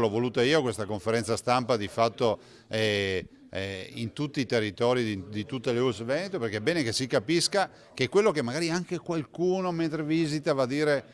L'ho voluta io questa conferenza stampa di fatto in tutti i territori di tutte le ULSS Veneto, perché è bene che si capisca che quello che magari anche qualcuno mentre visita va a dire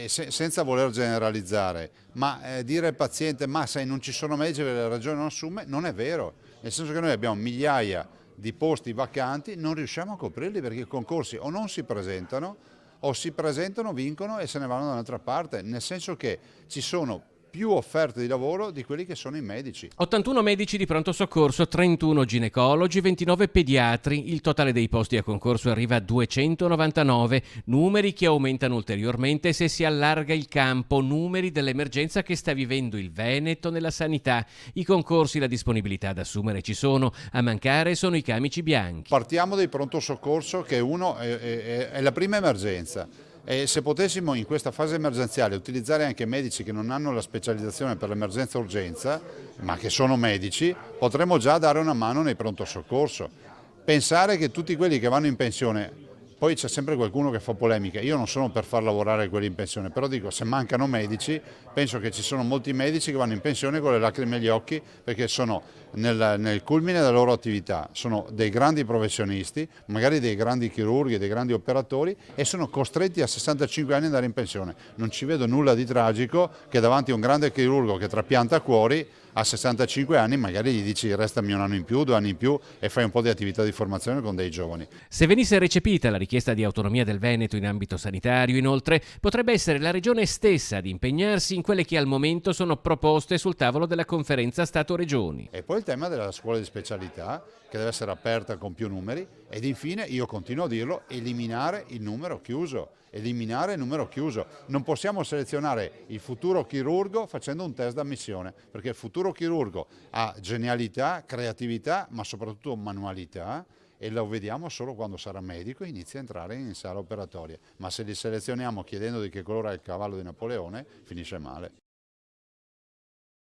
senza voler generalizzare, ma dire al paziente ma sai non ci sono medici per la ragione non assume, non è vero, nel senso che noi abbiamo migliaia di posti vacanti, non riusciamo a coprirli perché i concorsi o non si presentano o si presentano, vincono e se ne vanno da un'altra parte, nel senso che ci sono più offerte di lavoro di quelli che sono i medici. 81 medici di pronto soccorso, 31 ginecologi, 29 pediatri. Il totale dei posti a concorso arriva a 299, numeri che aumentano ulteriormente se si allarga il campo, numeri dell'emergenza che sta vivendo il Veneto nella sanità. I concorsi, la disponibilità ad assumere ci sono, a mancare sono i camici bianchi. Partiamo dal pronto soccorso che è la prima emergenza. E se potessimo in questa fase emergenziale utilizzare anche medici che non hanno la specializzazione per l'emergenza urgenza, ma che sono medici, potremmo già dare una mano nei pronto soccorso. Pensare che tutti quelli che vanno in pensione, poi c'è sempre qualcuno che fa polemiche, io non sono per far lavorare quelli in pensione, però dico se mancano medici, penso che ci sono molti medici che vanno in pensione con le lacrime agli occhi perché sono nel culmine della loro attività, sono dei grandi professionisti, magari dei grandi chirurghi, dei grandi operatori e sono costretti a 65 anni ad andare in pensione. Non ci vedo nulla di tragico che davanti a un grande chirurgo che trapianta cuori a 65 anni magari gli dici restami un anno in più, 2 anni in più e fai un po' di attività di formazione con dei giovani. Se venisse recepita la richiesta di autonomia del Veneto in ambito sanitario, inoltre, potrebbe essere la Regione stessa ad impegnarsi in quelle che al momento sono proposte sul tavolo della conferenza Stato-Regioni. E poi il tema della scuola di specialità che deve essere aperta con più numeri ed infine, io continuo a dirlo, eliminare il numero chiuso. Eliminare il numero chiuso. Non possiamo selezionare il futuro chirurgo facendo un test d'ammissione, perché il futuro chirurgo ha genialità, creatività, ma soprattutto manualità e lo vediamo solo quando sarà medico e inizia a entrare in sala operatoria. Ma se li selezioniamo chiedendogli che colore ha il cavallo di Napoleone, finisce male.